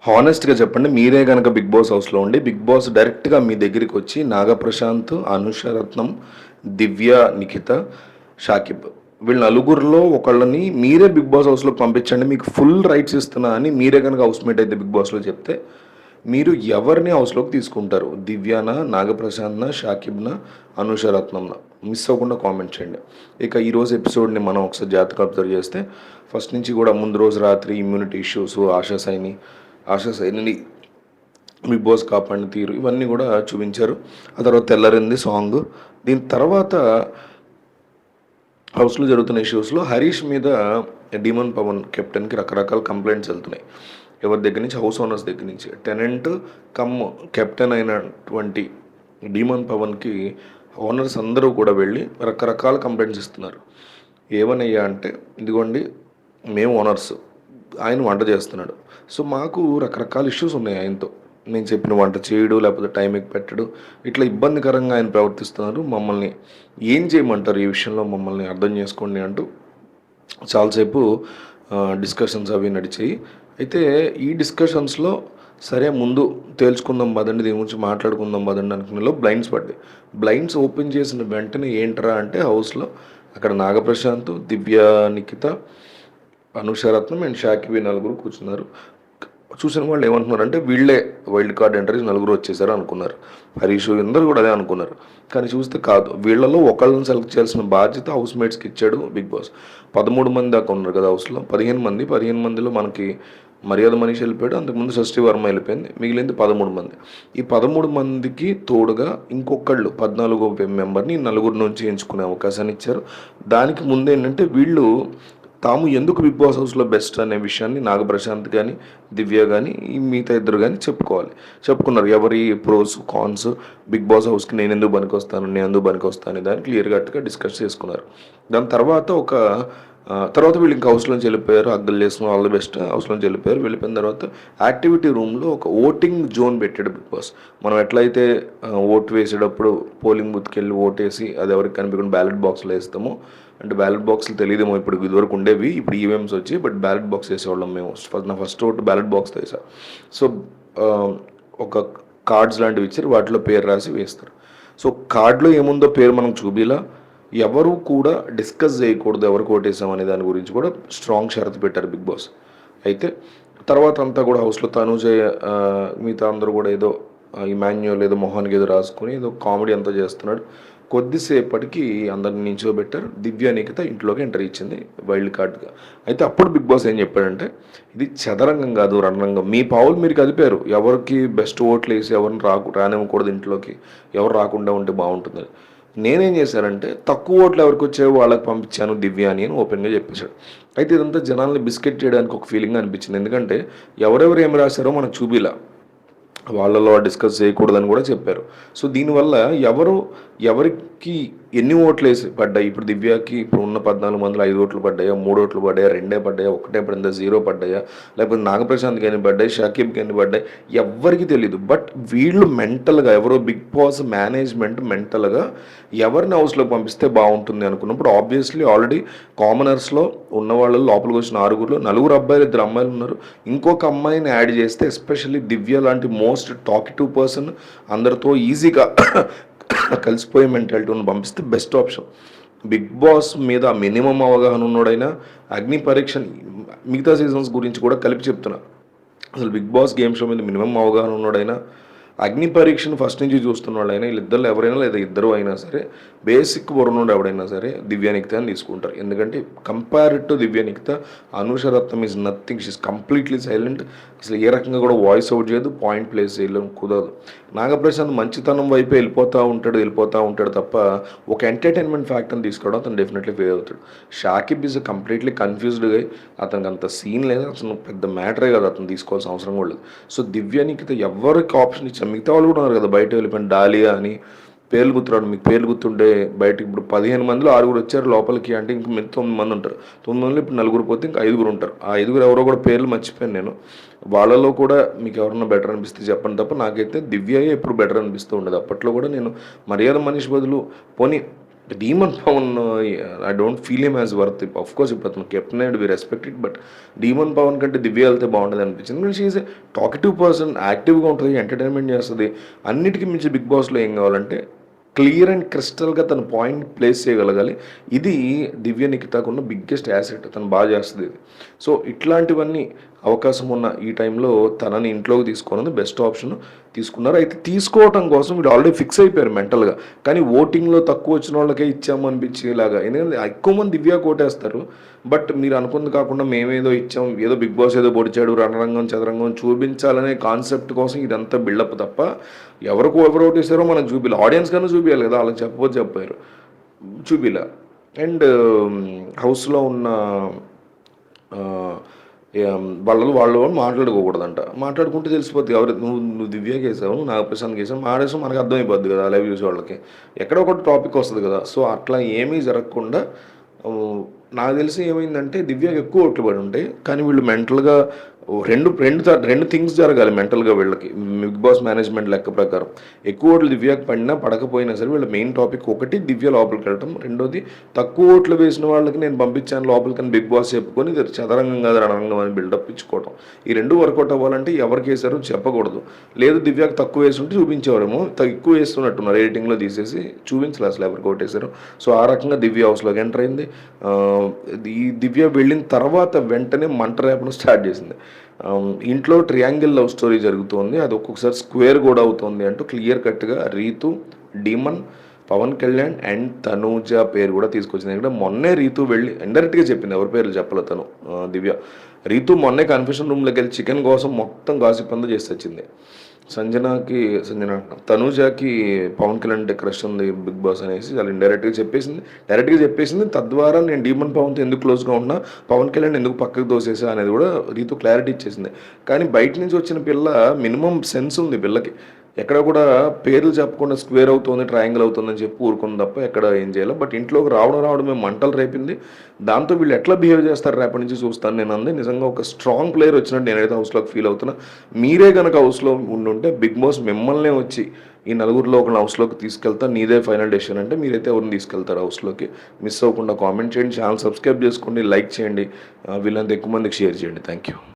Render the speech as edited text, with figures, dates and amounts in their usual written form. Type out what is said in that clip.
హానెస్ట్‌గా చెప్పండి. మీరే గనక 'బిగ్ బాస్' హౌస్‌లో ఉండి 'బిగ్ బాస్' డైరెక్ట్‌గా మీ దగ్గరికొచ్చి నాగప్రశాంత్, అనుషరత్నం, దివ్య, నిఖిత, షాకిబ్ వీళ్ళ నలుగురిలో ఒకళ్ళని మీరే 'బిగ్ బాస్' హౌస్‌లోకి పంపించండి. మీకు ఫుల్ రైట్స్ ఇస్తున్నా అని మీరే గనక హౌస్‌మేట్ అయితే 'బిగ్ బాస్‌లో' చెప్తే మీరు ఎవరిని హౌస్‌లోకి తీసుకుంటారు? దివ్యానా, నాగప్రశాంత్‌నా, షాకిబ్‌నా, అనుషరత్నంనా? మిస్ అవ్వకుండా కామెంట్ చేయండి. ఇక ఈరోజు ఎపిసోడ్‌ని మనం ఒకసారి జాగ్రత్తగా అబ్జర్వ్ చేస్తే ఫస్ట్ నుంచి కూడా ముందు రోజు రాత్రి ఇమ్యూనిటీ ఇష్యూస్, ఆశా సైనిని 'బిగ్ బాస్' కాపాడిన తీరు ఇవన్నీ కూడా చూపించారు. ఆ తర్వాత తెల్లరింది సాంగ్. దీని తర్వాత హౌస్‌లో జరుగుతున్న ఇష్యూస్‌లో హరీష్ మీద డీమన్ పవన్ కెప్టెన్‌కి రకరకాల కంప్లైంట్స్ వెళ్తున్నాయి. ఎవరి దగ్గర నుంచి? హౌస్ ఓనర్స్ దగ్గర నుంచి. టెనెంట్ కమ్ కెప్టెన్ అయినటువంటి డీమన్ పవన్‌కి ఓనర్స్ అందరూ కూడా వెళ్ళి రకరకాల కంప్లైంట్స్ ఇస్తున్నారు. ఏమనయ్యా అంటే, ఇదిగోండి మేము ఓనర్స్. ఆయన వంట చేస్తున్నాడు. సో మాకు రకరకాల ఇష్యూస్ ఉన్నాయి ఆయనతో. నేను చెప్పిన వంట చేయడు, లేకపోతే టైంకి పెట్టడు. ఇట్లా ఇబ్బందికరంగా ఆయన ప్రవర్తిస్తున్నారు. మమ్మల్ని ఏం చేయమంటారు ఈ విషయంలో? మమ్మల్ని అర్థం చేసుకోండి అంటూ చాలాసేపు డిస్కషన్స్ అవి నడిచాయి. అయితే ఈ డిస్కషన్స్‌లో సరే ముందు తేల్చుకుందాం పదండి, దీని గురించి మాట్లాడుకుందాం పదండి అనుకునేలో బ్లైండ్స్ పడ్డాయి. బ్లైండ్స్ ఓపెన్ చేసిన వెంటనే ఏంట్రా అంటే హౌస్‌లో అక్కడ నాగప్రశాంత్, దివ్య, నిఖిత, అనుషరత్నం అండ్ షాకిబి నలుగురు కూర్చున్నారు. చూసిన వాళ్ళు ఏమంటున్నారంటే వీళ్ళే వైల్డ్ కార్డ్ ఎంట్రీస్ నలుగురు వచ్చేసారు అనుకున్నారు. హరీష్ అందరూ కూడా అదే అనుకున్నారు. కానీ చూస్తే కాదు. వీళ్ళలో ఒకళ్ళని సెలెక్ట్ చేయాల్సిన బాధ్యత హౌస్ మేట్స్కి ఇచ్చాడు బిగ్ బాస్. 13 మంది దాకా ఉన్నారు కదా హౌస్లో. 15 మందిలో మనకి మర్యాద మనీష్ వెళ్ళిపోయాడు. అంతకుముందు షష్ఠి వర్మ వెళ్ళిపోయింది. మిగిలింది 13 మంది. ఈ 13 మందికి తోడుగా ఇంకొకళ్ళు 14 మెంబర్ని నలుగురు నుంచి ఎంచుకునే అవకాశాన్ని ఇచ్చారు. దానికి ముందు ఏంటంటే వీళ్ళు తాము ఎందుకు బిగ్ బాస్ హౌస్లో బెస్ట్ అనే విషయాన్ని నాగప్రశాంత్ కానీ, దివ్య కానీ, ఈ మిగతా ఇద్దరు కానీ చెప్పుకున్నారు. ఎవరి ప్రోస్ కాన్స్, బిగ్ బాస్ హౌస్కి నేను ఎందుకు పనికొస్తాను అనే దాన్ని క్లియర్ కట్గా డిస్కస్ చేసుకున్నారు. దాని తర్వాత వీళ్ళు ఇంకా హౌస్లోంచి వెళ్ళిపోయారు. హగ్గులు చేసుకుని ఆల్ ది బెస్ట్ హౌస్లోంచి వెళ్ళిపోయారు. వెళ్ళిపోయిన తర్వాత యాక్టివిటీ రూమ్లో ఒక ఓటింగ్ జోన్ పెట్టాడు బిగ్ బాస్. మనం ఎట్లయితే ఓటు వేసేటప్పుడు పోలింగ్ బూత్కి వెళ్ళి ఓటేసి అది ఎవరికి కనిపించకుండా బ్యాలెట్ బాక్స్లో వేస్తామో, అంటే బ్యాలెట్ బాక్స్లు తెలియదేమో ఇప్పుడు, ఇదివరకు ఉండేవి, ఇప్పుడు ఈవీఎంస్ వచ్చి, బట్ బ్యాలెట్ బాక్స్ వేసేవాళ్ళం మేము. నా ఫస్ట్ ఓటు బ్యాలెట్ బాక్స్ వేసా. సో ఒక కార్డ్స్ లాంటివి ఇచ్చారు, వాటిలో పేరు రాసి వేస్తారు. సో కార్డులో ఏముందో పేరు మనకు చూపిలా, ఎవరు కూడా డిస్కస్ చేయకూడదు ఎవరికి ఓటేసాం అనే దాని గురించి కూడా స్ట్రాంగ్ షరతు పెట్టారు బిగ్ బాస్. అయితే తర్వాత అంతా కూడా హౌస్లో తనుజ మిగతా అందరూ కూడా ఏదో ఇమాన్యుయల్ ఏదో మొహానికి ఏదో రాసుకుని ఏదో కామెడీ అంతా చేస్తున్నాడు. కొద్దిసేపటికి అందరిని నించోబెట్టారు. దివ్య నిఖిత ఇంట్లోకి ఎంటర్ ఇచ్చింది వైల్డ్ కార్డ్గా. అయితే అప్పుడు బిగ్ బాస్ ఏం చెప్పాడంటే, ఇది చదరంగం కాదు రణరంగం. మీ పావులు మీరు కదిపారు. ఎవరికి బెస్ట్ ఓట్లు వేసి ఎవరిని రానివ్వకూడదు ఇంట్లోకి, ఎవరు రాకుండా ఉంటే బాగుంటుందని. నేనేం చేశానంటే తక్కువ ఓట్లు ఎవరికి వచ్చాయో వాళ్ళకి పంపించాను దివ్య అని ఓపెన్గా చెప్పేశాడు. అయితే ఇదంతా జనాల్ని బిస్కెట్ చేయడానికి ఒక ఫీలింగ్ అనిపించింది. ఎందుకంటే ఎవరెవరు ఏమి రాశారో మనకు చూపిలా, వాళ్ళలో డిస్కస్ చేయకూడదని కూడా చెప్పారు. సో దీనివల్ల ఎవరికి ఎన్ని ఓట్లు పడ్డాయి, ఇప్పుడు దివ్యకి ఇప్పుడు ఉన్న 14 మందిలో 5 ఓట్లు పడ్డాయా, 3 ఓట్లు పడ్డాయా, 2 పడ్డాయా, 1 పడిందా, 0 పడ్డాయా, లేకపోతే నాగప్రశాంత్కి ఎన్ని పడ్డాయి, షకీబ్కి ఎన్ని పడ్డాయి, ఎవ్వరికి తెలియదు. బట్ వీళ్ళు మెంటల్గా ఎవరో బిగ్ బాస్ మేనేజ్మెంట్ మెంటల్గా ఎవరిని హౌస్లోకి పంపిస్తే బాగుంటుంది అనుకున్నప్పుడు ఆబ్వియస్లీ ఆల్రెడీ కామనర్స్లో ఉన్న వాళ్ళు లోపలికి వచ్చిన 6గురిలో 4 అబ్బాయిలు 2 అమ్మాయిలు ఉన్నారు. ఇంకొక అమ్మాయిని యాడ్ చేస్తే ఎస్పెషల్లీ దివ్య లాంటి మోస్ట్ టాకిటివ్ పర్సన్, అందరితో ఈజీగా కలిసిపోయే మెంటాలిటీని పంపిస్తే బెస్ట్ ఆప్షన్. బిగ్ బాస్ మీద మినిమం అవగాహన ఉన్నోడైనా అగ్ని పరీక్ష మిగతా సీజన్స్ గురించి కూడా కలిపి చెప్తున్నా. అసలు బిగ్ బాస్ గేమ్ షో మీద మినిమం అవగాహన ఉన్నోడైనా, అగ్ని పరీక్షను ఫస్ట్ నుంచి చూస్తున్న వాళ్ళైనా, వీళ్ళిద్దరు ఎవరైనా లేదా ఇద్దరు అయినా సరే బేసిక్ వరుణుడు ఎవడైనా సరే దివ్య నిఖిత అని తీసుకుంటారు. ఎందుకంటే compared to Divya Nikhita, Anusharatnam is nothing. She's completely silent. అసలు ఏ రకంగా కూడా వాయిస్ అవుట్ చేయదు, పాయింట్ ప్లేస్ చేయలేం, కుదరదు. నాగప్రశాంత్ మంచితనం వైపే వెళ్ళిపోతూ ఉంటాడు తప్ప ఒక ఎంటర్టైన్మెంట్ ఫ్యాక్టర్ని తీసుకోవడం అతను డెఫినెట్లీ ఫెయిల్ అవుతాడు. షాకిబ్ ఈజ్ కంప్లీట్లీ కన్ఫ్యూజ్డ్గా, అతనికి అంత సీన్ లేదు, అసలు పెద్ద మ్యాటరే కాదు, అతను తీసుకోవాల్సిన అవసరం కూడా లేదు. సో దివ్య నిఖిత ఎవరికి ఆప్షన్ ఇచ్చారు, మిగతా వాళ్ళు కూడా ఉన్నారు కదా బయట వెళ్ళిపోయిన డాలియా అని పేర్లు గుర్తురాడు. మీకు పేర్లు గుర్తుంటే బయటకి ఇప్పుడు 15 మందిలో 6 వచ్చారు లోపలికి అంటే ఇంక మీరు 9 మంది ఉంటారు. 9 మందిలో ఇప్పుడు 4 పోతే ఇంకా 5 ఉంటారు. ఆ 5 ఎవరో కూడా పేర్లు మర్చిపోయాను నేను. వాళ్ళలో కూడా మీకు ఎవరన్నా బెటర్ అనిపిస్తే చెప్పండి తప్ప నాకైతే దివ్యయే ఎప్పుడు బెటర్ అనిపిస్తూ ఉండదు. అప్పట్లో కూడా నేను మర్యాద మనీష్ బదులు పోనీ Demon Pavan I don't feel him as worth. Of course ఇప్పుడు అతను కెప్టెన్ అయ్యాడు, we respect it. But Demon Pavan కంటే దివ్య వెళ్తే బాగుంటుంది అనిపించింది. ఎందుకంటే షీఈ్ ఏ టాకిటివ్ పర్సన్, యాక్టివ్గా ఉంటుంది, ఎంటర్టైన్మెంట్ చేస్తుంది. అన్నిటికీ మించి బిగ్ బాస్లో ఏం కావాలంటే క్లియర్ అండ్ క్రిస్టల్గా తన పాయింట్ ప్లేస్ చేయగలగాలి. ఇది దివ్య నిఖితాకున్న బిగ్గెస్ట్ యాసెట్. తను బాగా చేస్తుంది ఇది. సో ఇట్లాంటివన్నీ అవకాశం ఉన్న ఈ టైంలో తనని ఇంట్లోకి తీసుకున్నది బెస్ట్ ఆప్షన్ తీసుకున్నారు. అయితే తీసుకోవటం కోసం వీడు ఆల్రెడీ ఫిక్స్ అయిపోయారు మెంటల్గా. కానీ ఓటింగ్లో తక్కువ వచ్చిన వాళ్ళకే ఇచ్చాము అనిపించేలాగా, ఎందుకంటే ఎక్కువ మంది దివ్య కోటేస్తారు. బట్ మీరు అనుకుంది కాకుండా మేమేదో ఇచ్చాం, ఏదో బిగ్ బాస్ ఏదో పొడిచాడు, రణరంగం చదరంగం చూపించాలనే కాన్సెప్ట్ కోసం ఇదంతా బిల్డప్ తప్ప ఎవరు ఓటేసారో మనకు చూపిలే. ఆడియన్స్ కన్నా చూపించాలి కదా, వాళ్ళకి చెప్పారు, చూపిలా. అండ్ హౌస్లో ఉన్న వాళ్ళు మాట్లాడుకోకూడదంట. మాట్లాడుకుంటే తెలిసిపోద్ది ఎవరు నువ్వు దివ్యకి వేసావు, నువ్వు నాగప్రసాద్కి వేసావు, మాడేసావు, మనకు అర్థమైపోద్ది కదా లైవ్ చూసే వాళ్ళకి. ఎక్కడో ఒకటి టాపిక్ వస్తుంది కదా. సో అట్లా ఏమీ జరగకుండా నాకు తెలిసి ఏమైందంటే దివ్యకి ఎక్కువ ఓట్లు పడి ఉంటాయి. కానీ వీళ్ళు మెంటల్గా రెండు థింగ్స్ జరగాలి మెంటల్గా వీళ్ళకి. బిగ్ బాస్ మేనేజ్మెంట్ లెక్క ప్రకారం ఎక్కువ ఓట్లు దివ్యకి పడినా పడకపోయినా సరే వీళ్ళ మెయిన్ టాపిక్ ఒకటి దివ్య లోపలికి వెళ్ళటం, రెండోది తక్కువ ఓట్లు వేసిన వాళ్ళకి నేను పంపించాను లోపలికి అని బిగ్ బాస్ చెప్పుకొని చదరంగం కాదు రణరంగం అని బిల్డప్ ఇచ్చుకోవటం. ఈ రెండు వర్కౌట్ అవ్వాలంటే ఎవరికి వేసారో చెప్పకూడదు. లేదు దివ్యకి తక్కువ వేసి ఉంటే చూపించేవారేమో, ఎక్కువ వేస్తున్నట్టున్నారు రేటింగ్లో తీసేసి చూపించలేదు అసలు ఎవరికి ఓటేశారు. సో ఆ రకంగా దివ్య హౌస్లోకి ఎంటర్ అయింది. ఈ దివ్య వెళ్ళిన తర్వాత వెంటనే మంట రేపడం స్టార్ట్ చేసింది. ఇంట్లో ట్రియాంగిల్ లవ్ స్టోరీ జరుగుతుంది, అది ఒక్కొక్కసారి స్క్వేర్ కూడా అవుతుంది అంటూ క్లియర్ కట్గా రీతు, డీమన్, పవన్ కళ్యాణ్ అండ్ తనూజ పేరు కూడా తీసుకొచ్చింది. ఎందుకంటే మొన్నే రీతు వెళ్ళి ఇండైరెక్ట్గా చెప్పింది, ఎవరి పేర్లు చెప్పలేదు తను దివ్య. రీతు మొన్నే కన్ఫెషన్ రూమ్లోకి వెళ్ళి చికెన్ కోసం మొత్తం గాసిప్ అంతా చేసి వచ్చింది. తనూజకి పవన్ కళ్యాణ్ అంటే క్రష్ ఉంది బిగ్ బాస్ అనేసి చాలా డైరెక్ట్గా చెప్పేసింది. తద్వారా నేను డీమన్ పవన్తో ఎందుకు క్లోజ్గా ఉన్నా, పవన్ కళ్యాణ్ ఎందుకు పక్కకు దోసేసా అనేది కూడా రీతు క్లారిటీ ఇచ్చేసింది. కానీ బయట నుంచి వచ్చిన పిల్ల మినిమం సెన్స్ ఉంది పిల్లకి. ఎక్కడ కూడా పేర్లు చెప్పకుండా స్క్వేర్ అవుతుంది, ట్రయాంగిల్ అవుతుందని చెప్పి ఊరుకుంది తప్ప ఎక్కడ ఏం చేయాలి. బట్ ఇంట్లోకి రావడమే మంటలు రేపింది. దాంతో వీళ్ళు ఎట్లా బిహేవ్ చేస్తారు రేపటి నుంచి చూస్తాను నేను అంది. నిజంగా ఒక స్ట్రాంగ్ ప్లేయర్ వచ్చినట్టు నేనైతే హౌస్లోకి ఫీల్ అవుతున్నా. మీరే కనుక హౌస్లో ఉండుంటే బిగ్ బాస్ మిమ్మల్నే వచ్చి ఈ నలుగురిలో ఒక హౌస్లోకి తీసుకెళ్తా, నీదే ఫైనల్ డెసిషన్ అంటే మీరైతే ఎవరిని తీసుకెళ్తారు హౌస్లోకి? మిస్ అవ్వకుండా కామెంట్ చేయండి, ఛానల్ సబ్స్క్రైబ్ చేసుకోండి, లైక్ చేయండి, వీళ్ళంతా ఎక్కువ మందికి షేర్ చేయండి. Thank you.